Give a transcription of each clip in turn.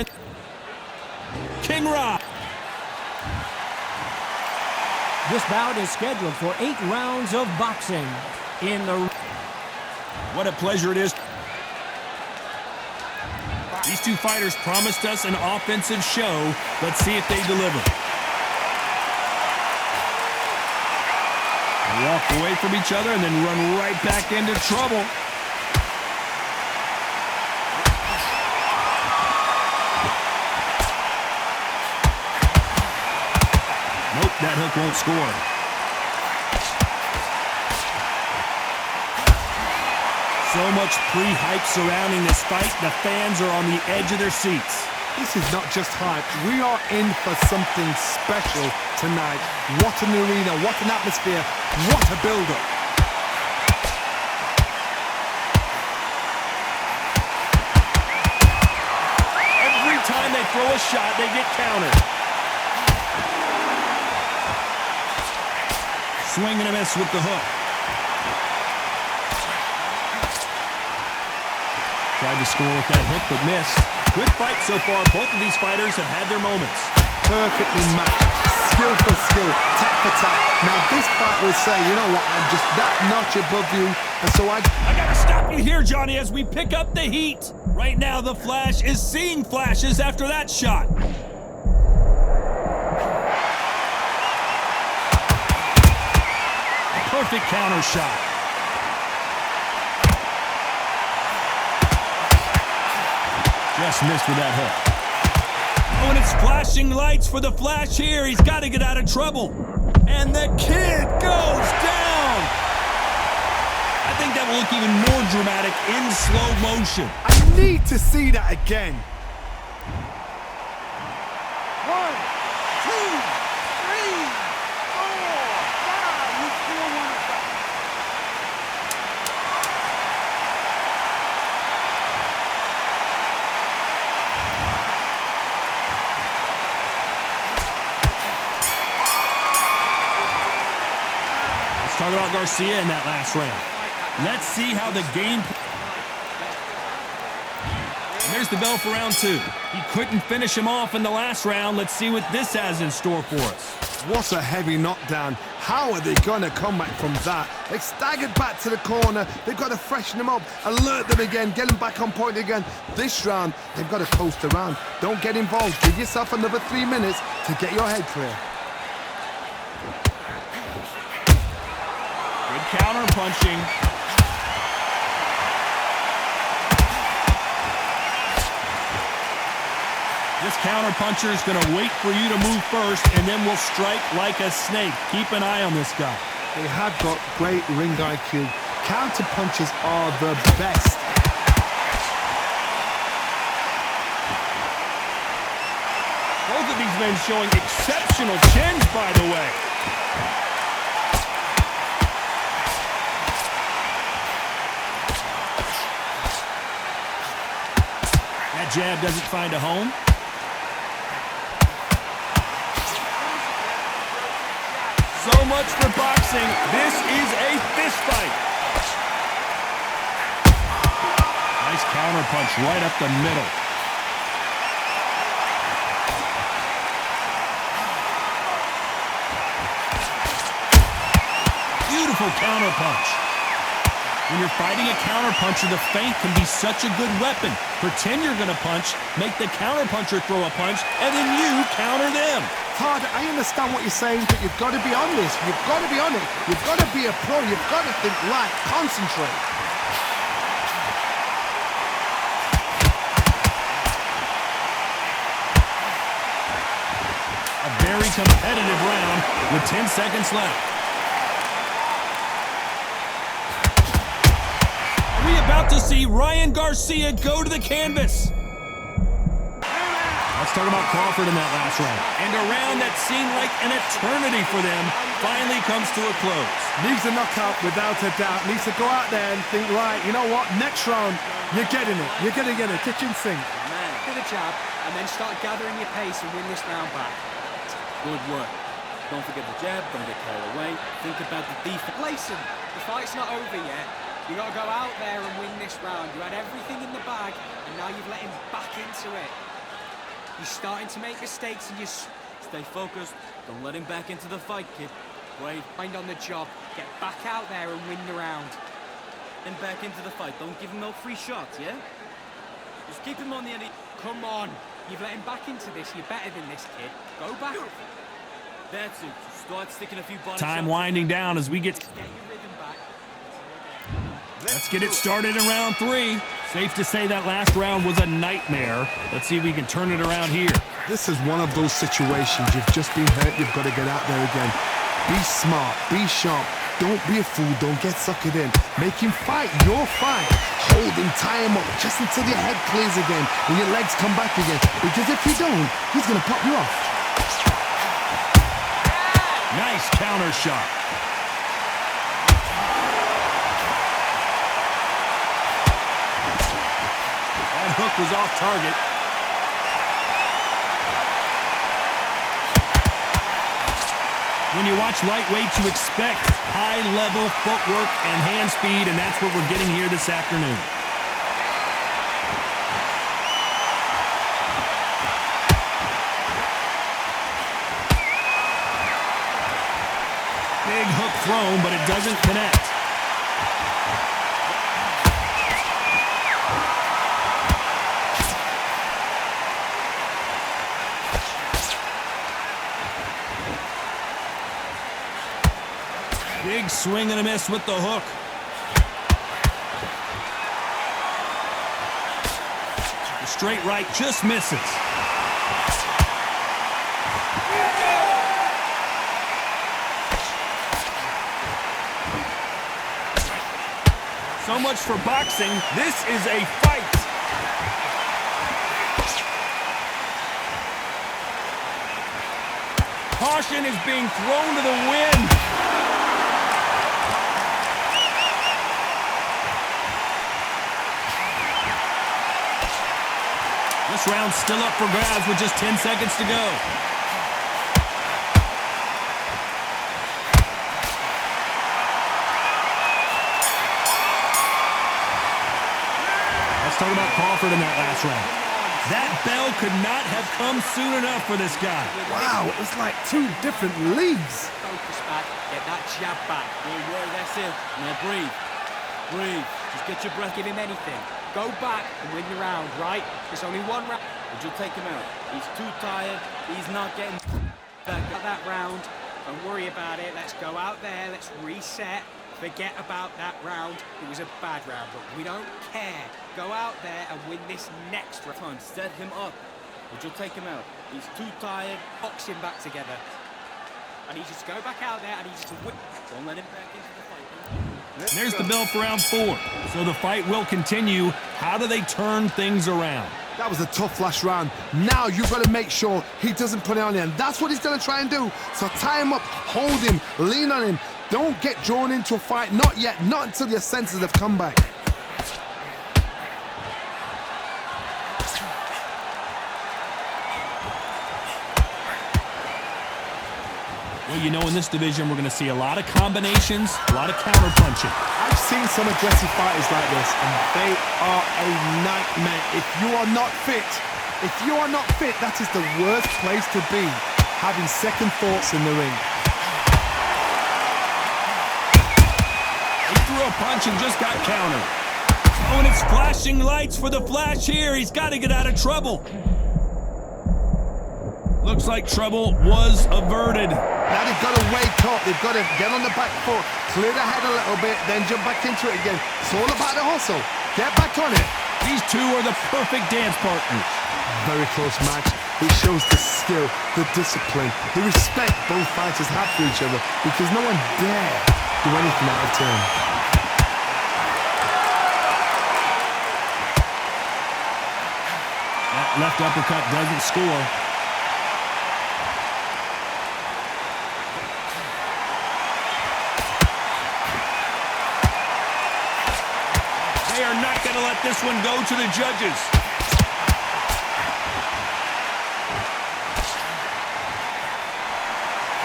in King Rock. This bout is scheduled for 8 rounds of boxing. What a pleasure it is. These two fighters promised us an offensive show. Let's see if they deliver. They walk away from each other and then run right back into trouble. Nope, that hook won't score. So much pre-hype surrounding this fight, the fans are on the edge of their seats. This is not just hype. We are in for something special tonight. What an arena, what an atmosphere, what a build-up. Every time they throw a shot, they get countered. Swing and a miss with the hook. Tried to score with that hook, but missed. Good fight so far. Both of these fighters have had their moments. Perfectly matched. Skill for skill. Tap for tap. Now this fight will say, you know what, I'm just that notch above you. And so I gotta stop you here, Johnny, as we pick up the heat. Right now, the Flash is seeing flashes after that shot. Perfect counter shot. Just missed with that hook. Oh, and it's flashing lights for the Flash here. He's got to get out of trouble. And the kid goes down. I think that will look even more dramatic in slow motion. I need to see that again. 1, 2, 3, 4, 5. You still want it back. Talk about Garcia in that last round. Let's see how the game... And there's the bell for round 2. He couldn't finish him off in the last round. Let's see what this has in store for us. What a heavy knockdown. How are they going to come back from that? They staggered back to the corner. They've got to freshen them up, alert them again, get them back on point again. This round, they've got to coast around. Don't get involved. Give yourself another 3 minutes to get your head clear. Good counter punching. This counter puncher is going to wait for you to move first, and then will strike like a snake. Keep an eye on this guy. They have got great ring IQ. Counter punches are the best. Both of these men showing exceptional chins, by the way. That jab doesn't find a home. So much for boxing. This is a fist fight. Nice counter punch right up the middle. Beautiful counter punch. When you're fighting a counter puncher, the feint can be such a good weapon. Pretend you're going to punch, make the counter puncher throw a punch, and then you counter them. Todd, I understand what you're saying, but you've got to be on this. You've got to be on it. You've got to be a pro. You've got to think right. Concentrate. A very competitive round with 10 seconds left. Are we about to see Ryan Garcia go to the canvas? Let's talk about Crawford in that last round. And a round that seemed like an eternity for them finally comes to a close. Needs a knockout without a doubt. Needs to go out there and think, right, you know what, next round, you're getting it. You're going to get a kitchen sink. Man, hit a jab and then start gathering your pace and win this round back. Good work. Don't forget the jab, don't get carried away. Think about the defense. Listen, the fight's not over yet. You got to go out there and win this round. You had everything in the bag, and now you've let him back into it. You're starting to make mistakes and you're... Stay focused. Don't let him back into the fight, kid. Brave. Mind on the job. Get back out there and win the round. And back into the fight. Don't give him no free shots, yeah? Just keep him on the end. Come on. You've let him back into this. You're better than this, kid. Go back. That's it. Just start sticking a few body Time shots winding down as we get... Get your rhythm back. Let's get it started in round 3. Safe to say that last round was a nightmare. Let's see if we can turn it around here. This is one of those situations. You've just been hurt. You've got to get out there again. Be smart. Be sharp. Don't be a fool. Don't get suckered in. Make him fight your fight. Hold him, tie him up, just until your head clears again and your legs come back again. Because if you don't, he's going to pop you off. Nice counter shot. That hook was off target. When you watch lightweight, you expect high-level footwork and hand speed, and that's what we're getting here this afternoon. Big hook thrown, but it doesn't connect. Big swing and a miss with the hook. The straight right just misses. So much for boxing. This is a fight. Caution is being thrown to the wind. This round's still up for grabs with just 10 seconds to go. Let's talk about Crawford in that last round. That bell could not have come soon enough for this guy. Wow, it was like 2 different leagues. Focus back. Get that jab back. Don't worry, that's it. Now breathe. Breathe. Just get your breath. Give him anything. Go back and win the round, right? There's only one round. Would you take him out? He's too tired. He's not getting back. Got that round. Don't worry about it. Let's go out there. Let's reset. Forget about that round. It was a bad round, but we don't care. Go out there and win this next round. Come on, set him up. Would you take him out? He's too tired. Box him back together. I need you to go back out there. I need you to win. Don't let him back into the fight. There's the bell for round 4. So the fight will continue. How do they turn things around? That was a tough last round. Now you've got to make sure he doesn't put it on you. And that's what he's going to try and do. So tie him up, hold him, lean on him. Don't get drawn into a fight. Not yet. Not until your senses have come back. Well, you know, in this division, we're going to see a lot of combinations, a lot of counter-punching. I've seen some aggressive fighters like this, and they are a nightmare. If you are not fit, that is the worst place to be, having second thoughts in the ring. He threw a punch and just got countered. Oh, and it's flashing lights for the flash here. He's got to get out of trouble. Looks like trouble was averted. Now they've got to wake up. They've got to get on the back foot, clear the head a little bit, then jump back into it again. It's all about the hustle. Get back on it. These two are the perfect dance partners. Very close match. It shows the skill, the discipline, the respect both fighters have for each other, because no one dare do anything out of turn. That left uppercut doesn't score. They are not going to let this one go to the judges.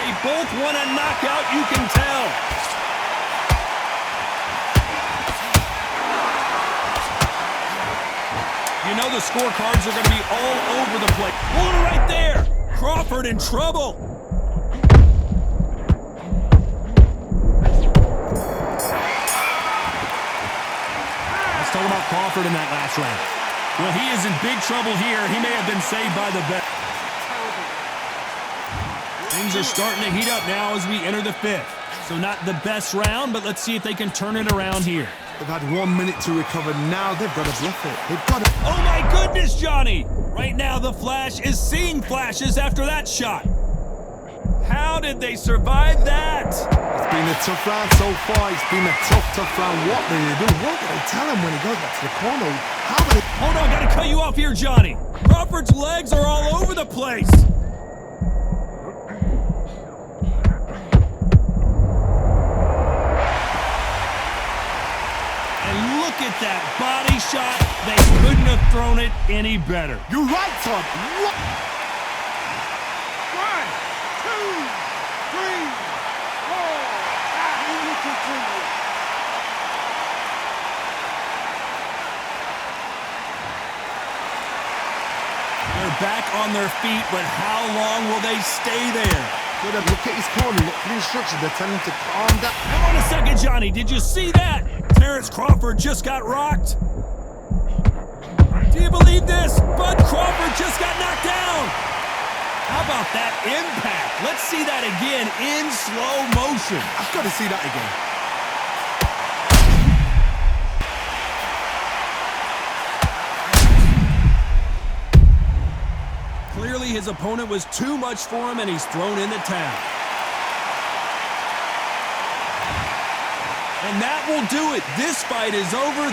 They both want a knockout, you can tell. You know the scorecards are going to be all over the place. Hold it right there. Crawford in trouble. Let's talk about Crawford in that last round. Well, he is in big trouble here. He may have been saved by the bet. Things are starting to heat up now as we enter the fifth. So not the best round, but let's see if they can turn it around here. They've had 1 minute to recover. Now they've got to bluff it. They've got to... Oh my goodness, Johnny! Right now the Flash is seeing flashes after that shot. How did they survive that? It's been a tough round so far. It's been a tough round. What do they do? What do they tell him when he goes back to the corner? How do they... Hold on, gotta cut you off here, Johnny. Crawford's legs are all over the place. Look at that body shot. They couldn't have thrown it any better. You're right, Todd. What? 1, 2, 3, 4. They're back on their feet, but how long will they stay there? Good, look at his corner. Look for the instructions. They're telling him to calm down. Hang on a second, Johnny. Did you see that? Terrence Crawford just got rocked. Do you believe this? Bud Crawford just got knocked down. How about that impact? Let's see that again in slow motion. I've got to see that again. Clearly his opponent was too much for him and he's thrown in the towel. And that will do it. This fight is over.